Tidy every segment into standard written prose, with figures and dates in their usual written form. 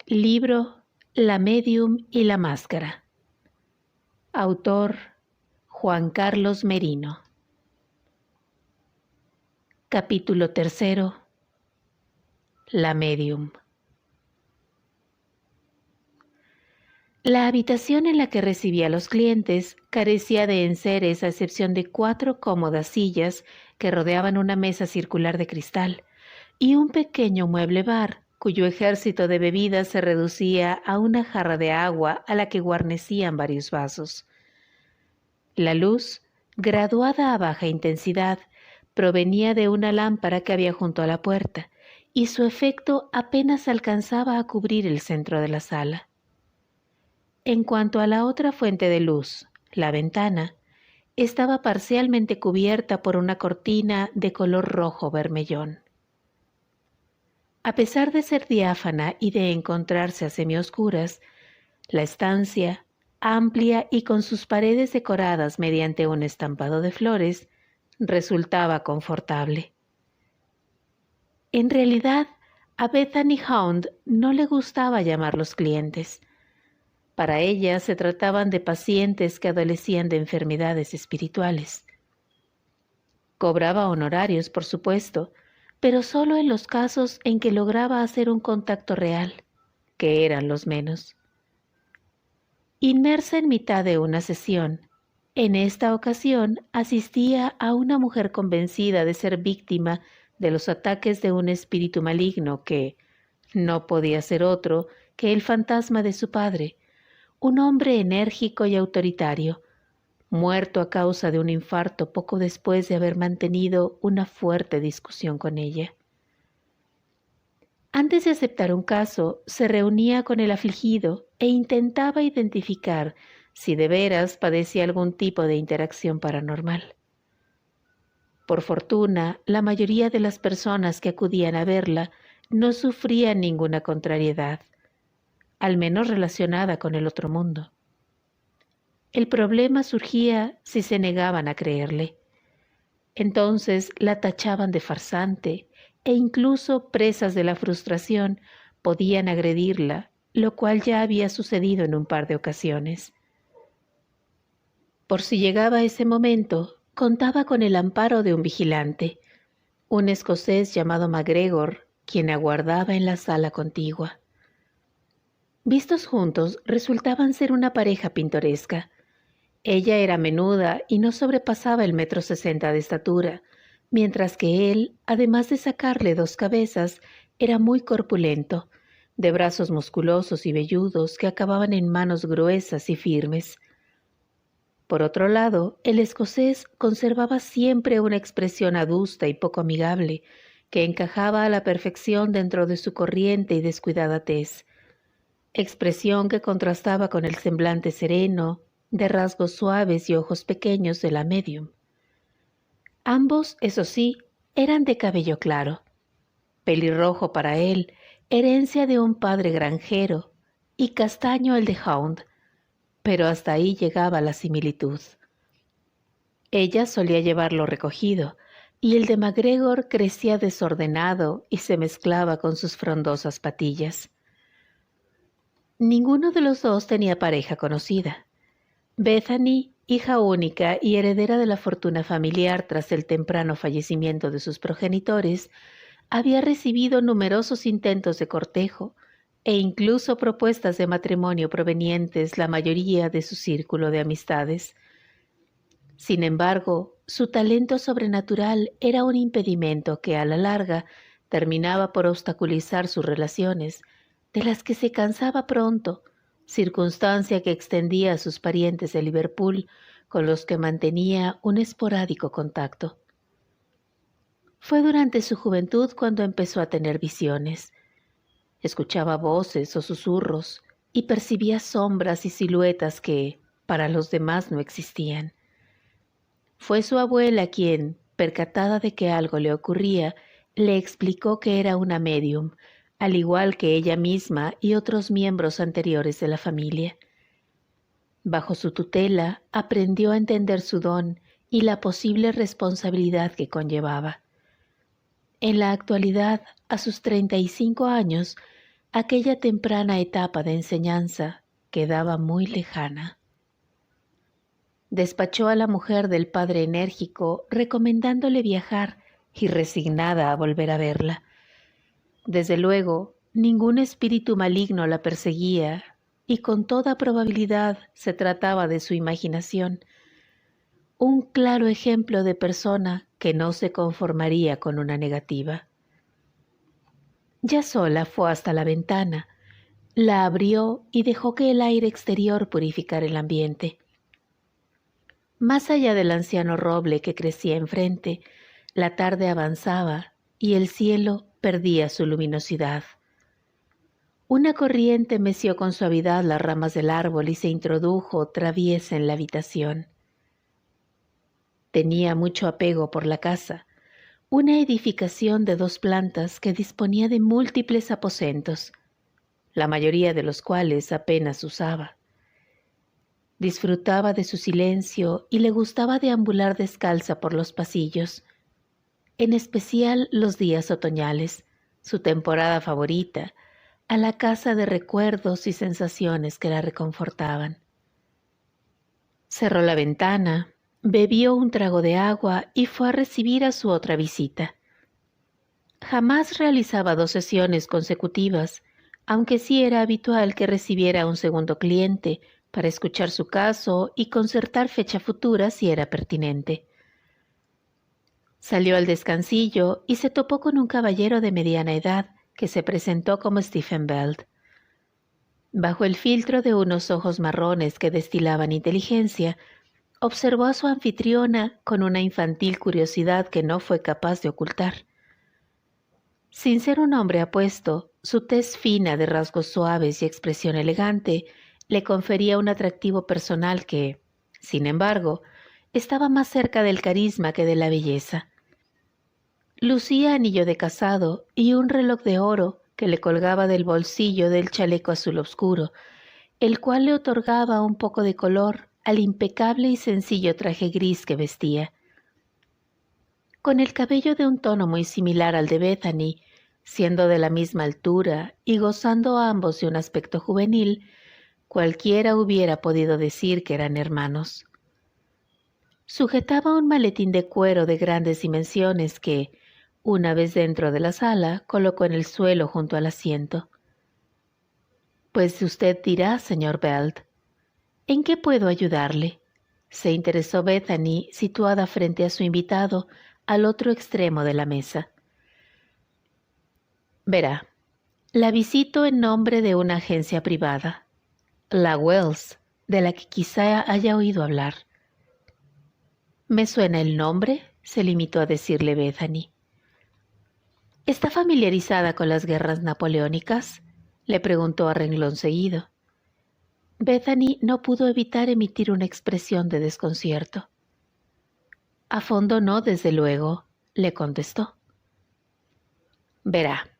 Libro La Medium y la Máscara. Autor Juan Carlos Merino. Capítulo 3. La Medium. La habitación en la que recibía a los clientes carecía de enseres a excepción de 4 cómodas sillas que rodeaban una mesa circular de cristal y un pequeño mueble bar cuyo ejército de bebidas se reducía a una jarra de agua a la que guarnecían varios vasos. La luz, graduada a baja intensidad, provenía de una lámpara que había junto a la puerta, y su efecto apenas alcanzaba a cubrir el centro de la sala. En cuanto a la otra fuente de luz, la ventana, estaba parcialmente cubierta por una cortina de color rojo bermellón. A pesar de ser diáfana y de encontrarse a semioscuras, la estancia, amplia y con sus paredes decoradas mediante un estampado de flores, resultaba confortable. En realidad, a Bethany Hound no le gustaba llamarlos clientes. Para ella se trataban de pacientes que adolecían de enfermedades espirituales. Cobraba honorarios, por supuesto, pero solo en los casos en que lograba hacer un contacto real, que eran los menos. Inmersa en mitad de una sesión, en esta ocasión asistía a una mujer convencida de ser víctima de los ataques de un espíritu maligno que no podía ser otro que el fantasma de su padre, un hombre enérgico y autoritario, muerto a causa de un infarto poco después de haber mantenido una fuerte discusión con ella. Antes de aceptar un caso, se reunía con el afligido e intentaba identificar si de veras padecía algún tipo de interacción paranormal. Por fortuna, la mayoría de las personas que acudían a verla no sufrían ninguna contrariedad, al menos relacionada con el otro mundo. El problema surgía si se negaban a creerle. Entonces la tachaban de farsante e incluso presas de la frustración podían agredirla, lo cual ya había sucedido en un par de ocasiones. Por si llegaba ese momento, contaba con el amparo de un vigilante, un escocés llamado MacGregor, quien aguardaba en la sala contigua. Vistos juntos, resultaban ser una pareja pintoresca. Ella era menuda y no sobrepasaba el 1,60 m de estatura, mientras que él, además de sacarle 2 cabezas, era muy corpulento, de brazos musculosos y velludos que acababan en manos gruesas y firmes. Por otro lado, el escocés conservaba siempre una expresión adusta y poco amigable, que encajaba a la perfección dentro de su corriente y descuidada tez, expresión que contrastaba con el semblante sereno, de rasgos suaves y ojos pequeños de la medium. Ambos, eso sí, eran de cabello claro, pelirrojo para él, herencia de un padre granjero, y castaño el de Hound, pero hasta ahí llegaba la similitud. Ella solía llevarlo recogido, y el de MacGregor crecía desordenado y se mezclaba con sus frondosas patillas. Ninguno de los dos tenía pareja conocida. Bethany, hija única y heredera de la fortuna familiar tras el temprano fallecimiento de sus progenitores, había recibido numerosos intentos de cortejo e incluso propuestas de matrimonio provenientes la mayoría de su círculo de amistades. Sin embargo, su talento sobrenatural era un impedimento que a la larga terminaba por obstaculizar sus relaciones, de las que se cansaba pronto, circunstancia que extendía a sus parientes de Liverpool, con los que mantenía un esporádico contacto. Fue durante su juventud cuando empezó a tener visiones. Escuchaba voces o susurros y percibía sombras y siluetas que, para los demás, no existían. Fue su abuela quien, percatada de que algo le ocurría, le explicó que era una medium, al igual que ella misma y otros miembros anteriores de la familia. Bajo su tutela, aprendió a entender su don y la posible responsabilidad que conllevaba. En la actualidad, a sus 35 años, aquella temprana etapa de enseñanza quedaba muy lejana. Despachó a la mujer del padre enérgico, recomendándole viajar y resignada a volver a verla. Desde luego, ningún espíritu maligno la perseguía, y con toda probabilidad se trataba de su imaginación, un claro ejemplo de persona que no se conformaría con una negativa. Ya sola fue hasta la ventana, la abrió y dejó que el aire exterior purificara el ambiente. Más allá del anciano roble que crecía enfrente, la tarde avanzaba y el cielo perdía su luminosidad. Una corriente meció con suavidad las ramas del árbol y se introdujo traviesa en la habitación. Tenía mucho apego por la casa, una edificación de 2 plantas que disponía de múltiples aposentos, la mayoría de los cuales apenas usaba. Disfrutaba de su silencio y le gustaba deambular descalza por los pasillos, en especial los días otoñales, su temporada favorita, a la casa de recuerdos y sensaciones que la reconfortaban. Cerró la ventana, bebió un trago de agua y fue a recibir a su otra visita. Jamás realizaba 2 sesiones consecutivas, aunque sí era habitual que recibiera a un segundo cliente para escuchar su caso y concertar fecha futura si era pertinente. Salió al descansillo y se topó con un caballero de mediana edad que se presentó como Stephen Belt. Bajo el filtro de unos ojos marrones que destilaban inteligencia, observó a su anfitriona con una infantil curiosidad que no fue capaz de ocultar. Sin ser un hombre apuesto, su tez fina de rasgos suaves y expresión elegante le confería un atractivo personal que, sin embargo, estaba más cerca del carisma que de la belleza. Lucía anillo de casado y un reloj de oro que le colgaba del bolsillo del chaleco azul oscuro, el cual le otorgaba un poco de color al impecable y sencillo traje gris que vestía. Con el cabello de un tono muy similar al de Bethany, siendo de la misma altura y gozando ambos de un aspecto juvenil, cualquiera hubiera podido decir que eran hermanos. Sujetaba un maletín de cuero de grandes dimensiones que, una vez dentro de la sala, colocó en el suelo junto al asiento. «Pues usted dirá, señor Belt, ¿en qué puedo ayudarle?», se interesó Bethany, situada frente a su invitado, al otro extremo de la mesa. «Verá, la visito en nombre de una agencia privada, la Wells, de la que quizá haya oído hablar». «¿Me suena el nombre?», se limitó a decirle Bethany. «¿Está familiarizada con las guerras napoleónicas?», le preguntó a renglón seguido. Bethany no pudo evitar emitir una expresión de desconcierto. «A fondo no, desde luego», le contestó. «Verá,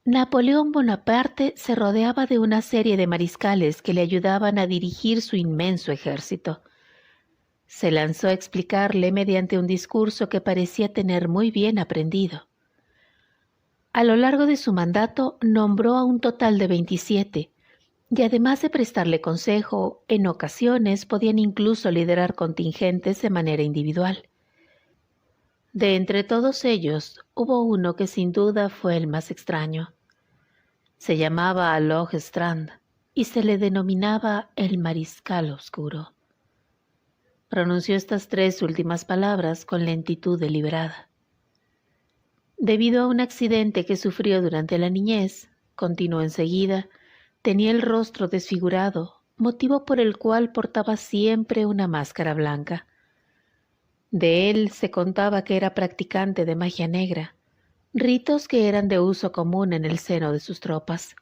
Napoleón Bonaparte se rodeaba de una serie de mariscales que le ayudaban a dirigir su inmenso ejército. Se lanzó a explicarle mediante un discurso que parecía tener muy bien aprendido. A lo largo de su mandato nombró a un total de 27, y además de prestarle consejo, en ocasiones podían incluso liderar contingentes de manera individual. De entre todos ellos, hubo uno que sin duda fue el más extraño. Se llamaba Aloj Strand y se le denominaba el Mariscal Oscuro. Pronunció estas 3 últimas palabras con lentitud deliberada. Debido a un accidente que sufrió durante la niñez, continuó enseguida, tenía el rostro desfigurado, motivo por el cual portaba siempre una máscara blanca. De él se contaba que era practicante de magia negra, ritos que eran de uso común en el seno de sus tropas.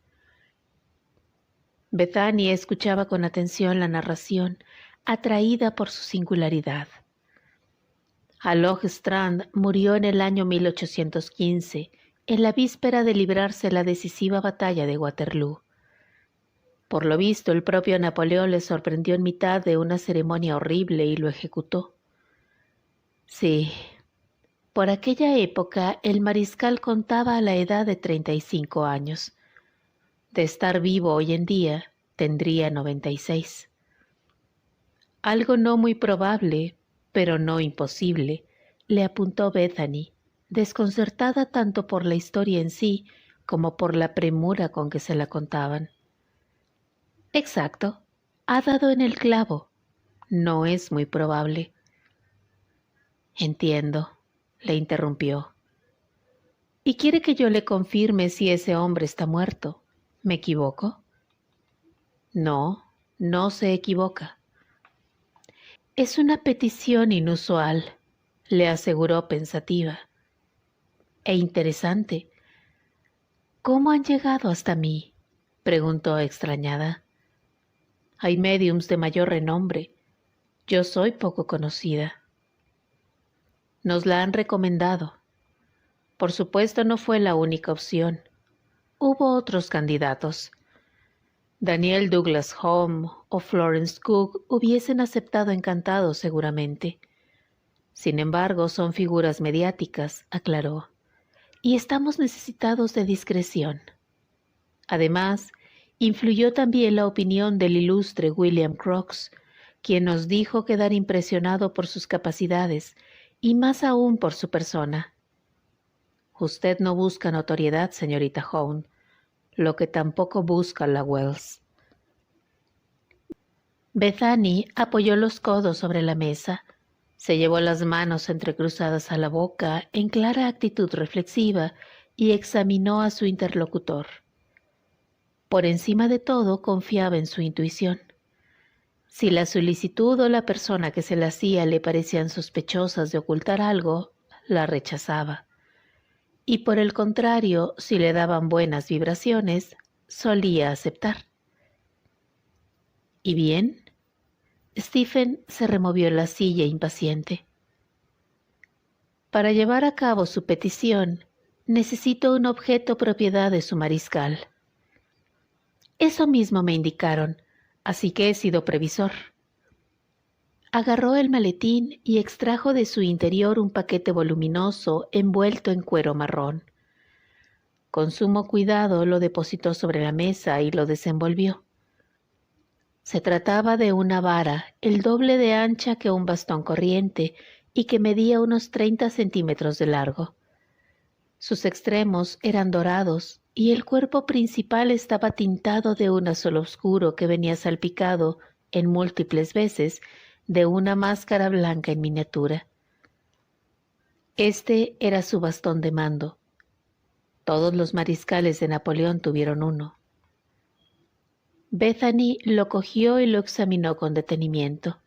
Bethany escuchaba con atención la narración, atraída por su singularidad. Aloj Strand murió en el año 1815, en la víspera de librarse la decisiva batalla de Waterloo. Por lo visto, el propio Napoleón le sorprendió en mitad de una ceremonia horrible y lo ejecutó. Sí, por aquella época el mariscal contaba a la edad de 35 años. De estar vivo hoy en día, tendría 96. Algo no muy probable, pero no imposible, le apuntó Bethany, desconcertada tanto por la historia en sí como por la premura con que se la contaban. Exacto, ha dado en el clavo. No es muy probable. Entiendo, le interrumpió. ¿Y quiere que yo le confirme si ese hombre está muerto? ¿Me equivoco? No, no se equivoca. Es una petición inusual, le aseguró pensativa. E interesante. ¿Cómo han llegado hasta mí?, preguntó extrañada. Hay médiums de mayor renombre. Yo soy poco conocida. Nos la han recomendado. Por supuesto, no fue la única opción. Hubo otros candidatos. Daniel Douglas Home o Florence Cook hubiesen aceptado encantados seguramente. Sin embargo, son figuras mediáticas, aclaró, y estamos necesitados de discreción. Además, influyó también la opinión del ilustre William Crookes, quien nos dijo quedar impresionado por sus capacidades y más aún por su persona. Usted no busca notoriedad, señorita Hone, lo que tampoco busca la Wells. Bethany apoyó los codos sobre la mesa, se llevó las manos entrecruzadas a la boca en clara actitud reflexiva y examinó a su interlocutor. Por encima de todo confiaba en su intuición. Si la solicitud o la persona que se la hacía le parecían sospechosas de ocultar algo, la rechazaba. Y por el contrario, si le daban buenas vibraciones, solía aceptar. ¿Y bien? Stephen se removió en la silla impaciente. Para llevar a cabo su petición, necesito un objeto propiedad de su mariscal. Eso mismo me indicaron, así que he sido previsor. Agarró el maletín y extrajo de su interior un paquete voluminoso envuelto en cuero marrón. Con sumo cuidado lo depositó sobre la mesa y lo desenvolvió. Se trataba de una vara, el doble de ancha que un bastón corriente y que medía unos 30 centímetros de largo. Sus extremos eran dorados y el cuerpo principal estaba tintado de un azul oscuro que venía salpicado en múltiples veces de una máscara blanca en miniatura. Este era su bastón de mando. Todos los mariscales de Napoleón tuvieron uno. Bethany lo cogió y lo examinó con detenimiento.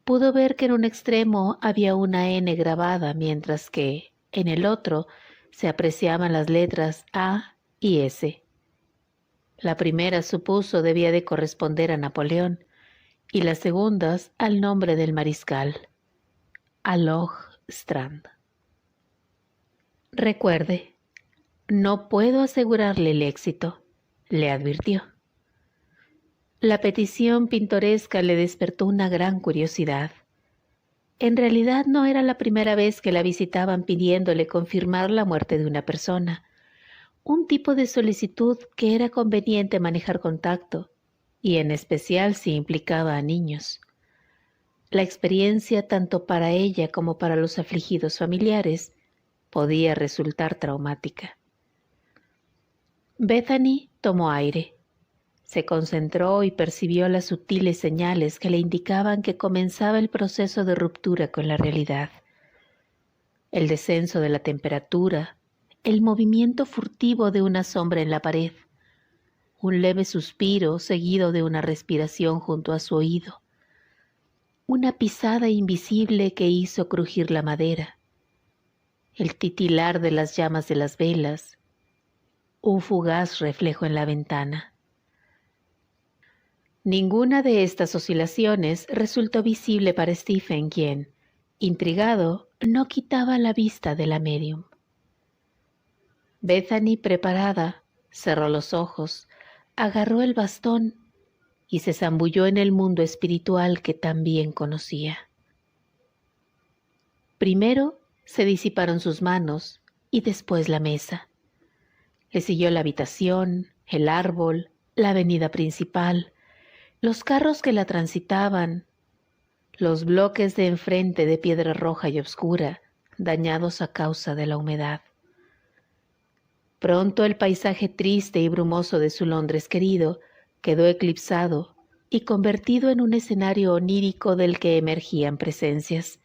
Pudo ver que en un extremo había una N grabada, mientras que, en el otro, se apreciaban las letras A y S. La primera, supuso, debía de corresponder a Napoleón, y las segundas al nombre del mariscal, Aloj Strand. Recuerde, no puedo asegurarle el éxito, le advirtió. La petición pintoresca le despertó una gran curiosidad. En realidad no era la primera vez que la visitaban pidiéndole confirmar la muerte de una persona, un tipo de solicitud que era conveniente manejar con tacto, y en especial si implicaba a niños. La experiencia, tanto para ella como para los afligidos familiares, podía resultar traumática. Bethany tomó aire. Se concentró y percibió las sutiles señales que le indicaban que comenzaba el proceso de ruptura con la realidad. El descenso de la temperatura, el movimiento furtivo de una sombra en la pared, un leve suspiro seguido de una respiración junto a su oído, una pisada invisible que hizo crujir la madera, el titilar de las llamas de las velas, un fugaz reflejo en la ventana. Ninguna de estas oscilaciones resultó visible para Stephen, quien, intrigado, no quitaba la vista de la medium. Bethany, preparada, cerró los ojos, agarró el bastón y se zambulló en el mundo espiritual que tan bien conocía. Primero se disiparon sus manos y después la mesa. Le siguió la habitación, el árbol, la avenida principal, los carros que la transitaban, los bloques de enfrente de piedra roja y oscura, dañados a causa de la humedad. Pronto el paisaje triste y brumoso de su Londres querido quedó eclipsado y convertido en un escenario onírico del que emergían presencias,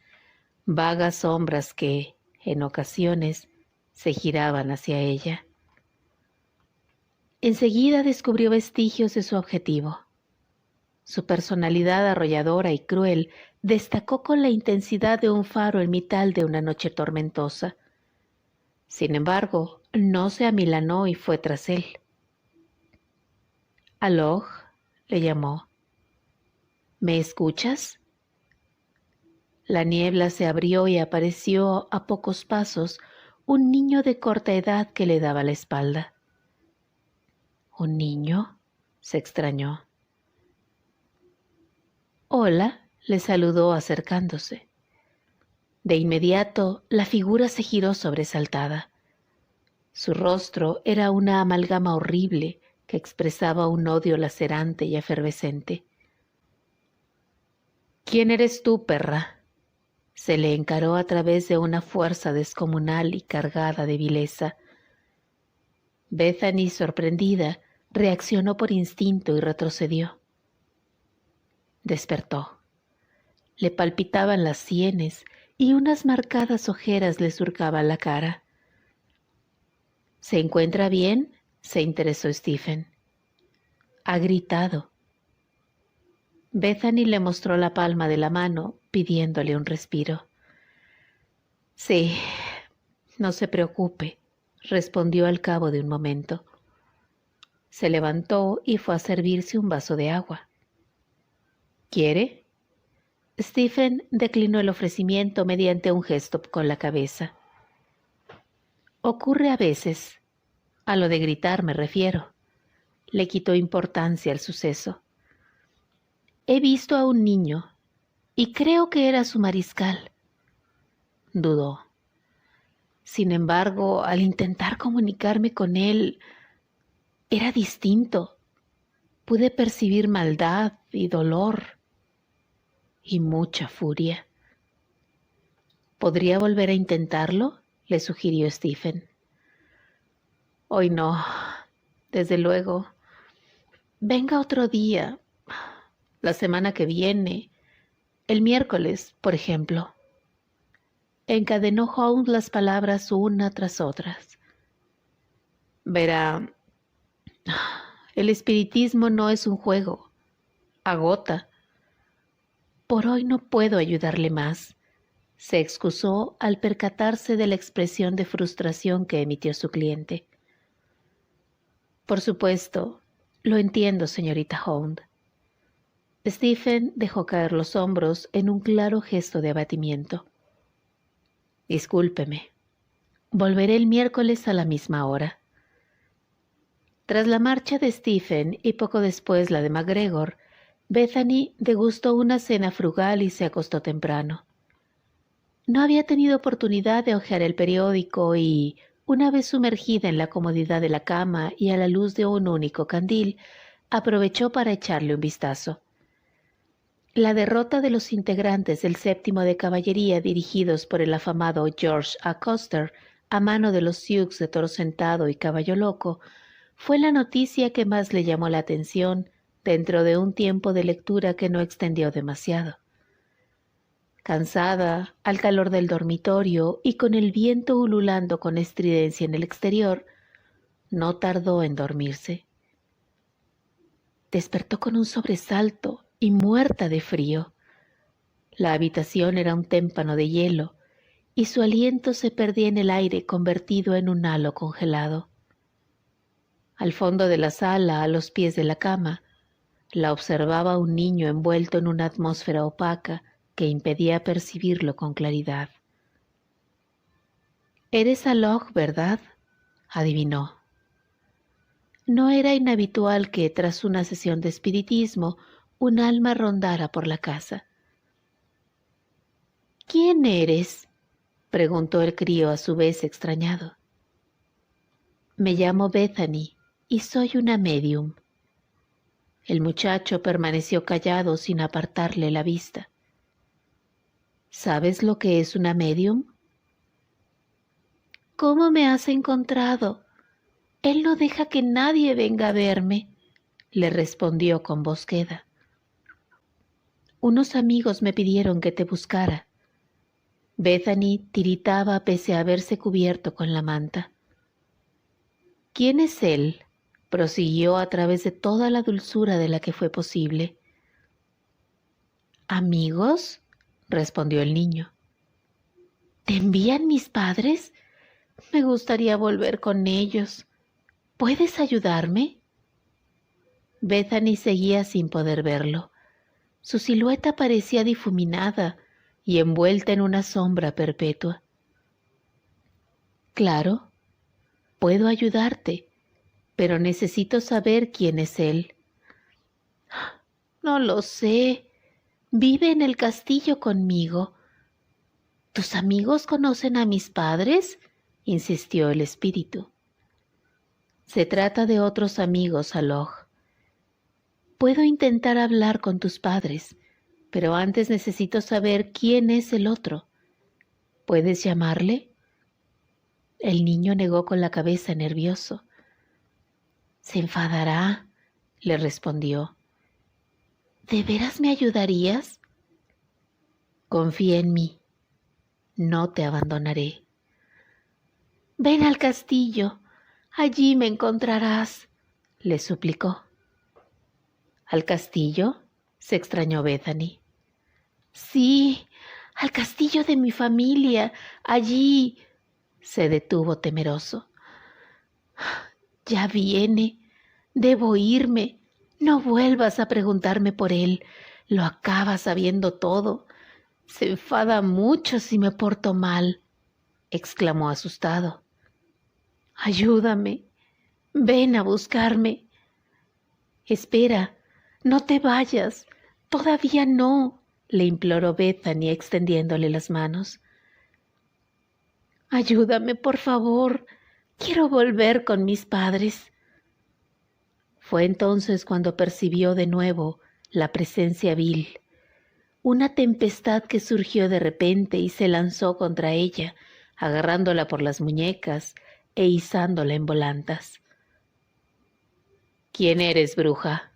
vagas sombras que, en ocasiones, se giraban hacia ella. Enseguida descubrió vestigios de su objetivo. Su personalidad arrolladora y cruel destacó con la intensidad de un faro en mitad de una noche tormentosa. Sin embargo, no se amilanó y fue tras él. «Aloj», le llamó. «¿Me escuchas?». La niebla se abrió y apareció a pocos pasos un niño de corta edad que le daba la espalda. «¿Un niño?», se extrañó. «Hola», le saludó acercándose. De inmediato la figura se giró sobresaltada. Su rostro era una amalgama horrible que expresaba un odio lacerante y efervescente. «¿Quién eres tú, perra?», se le encaró a través de una fuerza descomunal y cargada de vileza. Bethany, sorprendida, reaccionó por instinto y retrocedió. Despertó. Le palpitaban las sienes y unas marcadas ojeras le surcaban la cara. «¿Se encuentra bien?», se interesó Stephen. «Ha gritado». Bethany le mostró la palma de la mano, pidiéndole un respiro. «Sí, no se preocupe», respondió al cabo de un momento. Se levantó y fue a servirse un vaso de agua. «¿Quiere?». Stephen declinó el ofrecimiento mediante un gesto con la cabeza. «Ocurre a veces. A lo de gritar me refiero». Le quitó importancia al suceso. «He visto a un niño y creo que era su mariscal». Dudó. Sin embargo, al intentar comunicarme con él, era distinto. Pude percibir maldad y dolor y mucha furia. «¿Podría volver a intentarlo?», le sugirió Stephen. «Hoy no, desde luego. Venga otro día, la semana que viene, el miércoles, por ejemplo». Encadenó Holmes las palabras una tras otras. «Verá, el espiritismo no es un juego. Agota. Por hoy no puedo ayudarle más», se excusó al percatarse de la expresión de frustración que emitió su cliente. «Por supuesto, lo entiendo, señorita Holmes». Stephen dejó caer los hombros en un claro gesto de abatimiento. «Discúlpeme. Volveré el miércoles a la misma hora». Tras la marcha de Stephen y poco después la de MacGregor, Bethany degustó una cena frugal y se acostó temprano. No había tenido oportunidad de hojear el periódico y, una vez sumergida en la comodidad de la cama y a la luz de un único candil, aprovechó para echarle un vistazo. La derrota de los integrantes del 7º de caballería dirigidos por el afamado George A. Custer a mano de los Sioux de Toro Sentado y Caballo Loco fue la noticia que más le llamó la atención dentro de un tiempo de lectura que no extendió demasiado. Cansada, al calor del dormitorio y con el viento ululando con estridencia en el exterior, no tardó en dormirse. Despertó con un sobresalto y muerta de frío. La habitación era un témpano de hielo y su aliento se perdía en el aire convertido en un halo congelado. Al fondo de la sala, a los pies de la cama, la observaba un niño envuelto en una atmósfera opaca que impedía percibirlo con claridad. «Eres Aloj, ¿verdad?», adivinó. No era inhabitual que, tras una sesión de espiritismo, un alma rondara por la casa. «¿Quién eres?», preguntó el crío a su vez extrañado. «Me llamo Bethany», y soy una medium. El muchacho permaneció callado sin apartarle la vista. ¿Sabes lo que es una medium? ¿Cómo me has encontrado? Él no deja que nadie venga a verme, le respondió con voz queda. Unos amigos me pidieron que te buscara. Bethany tiritaba pese a haberse cubierto con la manta. ¿Quién es él? Prosiguió a través de toda la dulzura de la que fue posible. ¿Amigos? Respondió el niño. ¿Te envían mis padres? Me gustaría volver con ellos. ¿Puedes ayudarme? Bethany seguía sin poder verlo. Su silueta parecía difuminada y envuelta en una sombra perpetua. Claro, puedo ayudarte, pero necesito saber quién es él. No lo sé. Vive en el castillo conmigo. ¿Tus amigos conocen a mis padres? Insistió el espíritu. Se trata de otros amigos, Aloj. Puedo intentar hablar con tus padres, pero antes necesito saber quién es el otro. ¿Puedes llamarle? El niño negó con la cabeza nervioso. Se enfadará, le respondió. ¿De veras me ayudarías? Confía en mí. No te abandonaré. Ven al castillo. Allí me encontrarás, le suplicó. ¿Al castillo? Se extrañó Bethany. Sí, al castillo de mi familia. Allí. Se detuvo temeroso. Ya viene. Debo irme. No vuelvas a preguntarme por él. Lo acabas sabiendo todo. Se enfada mucho si me porto mal, exclamó asustado. Ayúdame. Ven a buscarme. Espera, no te vayas. Todavía no, le imploró Bethany extendiéndole las manos. Ayúdame, por favor. Quiero volver con mis padres. Fue entonces cuando percibió de nuevo la presencia vil, una tempestad que surgió de repente y se lanzó contra ella, agarrándola por las muñecas e izándola en volantas. ¿Quién eres, bruja?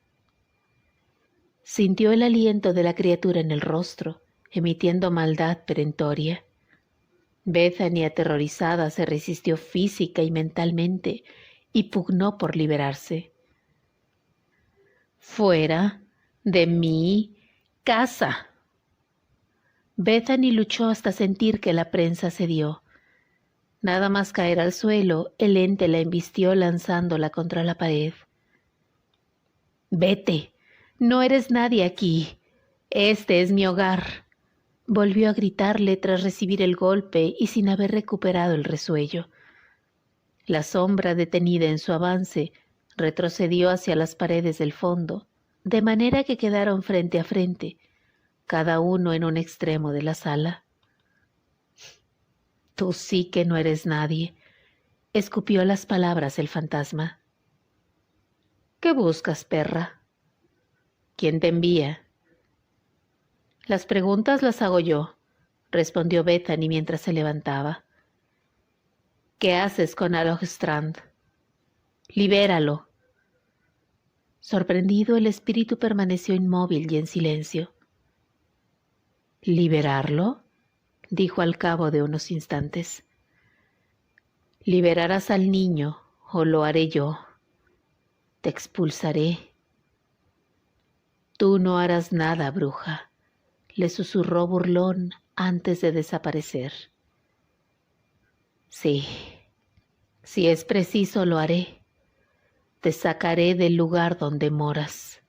Sintió el aliento de la criatura en el rostro, emitiendo maldad perentoria. Bethany, aterrorizada, se resistió física y mentalmente y pugnó por liberarse. Fuera de mi casa. Bethany luchó hasta sentir que la prensa cedió. Nada más caer al suelo, el ente la embistió lanzándola contra la pared. Vete, no eres nadie aquí. Este es mi hogar. Volvió a gritarle tras recibir el golpe y sin haber recuperado el resuello. La sombra, detenida en su avance, retrocedió hacia las paredes del fondo, de manera que quedaron frente a frente, cada uno en un extremo de la sala. Tú sí que no eres nadie, escupió las palabras el fantasma. ¿Qué buscas, perra? ¿Quién te envía? Las preguntas las hago yo, respondió Bethany mientras se levantaba. ¿Qué haces con Aloj Strand? Libéralo. Sorprendido, el espíritu permaneció inmóvil y en silencio. ¿Liberarlo? Dijo al cabo de unos instantes. Liberarás al niño, o lo haré yo. Te expulsaré. Tú no harás nada, bruja, le susurró burlón antes de desaparecer. Sí, si es preciso lo haré. Te sacaré del lugar donde moras.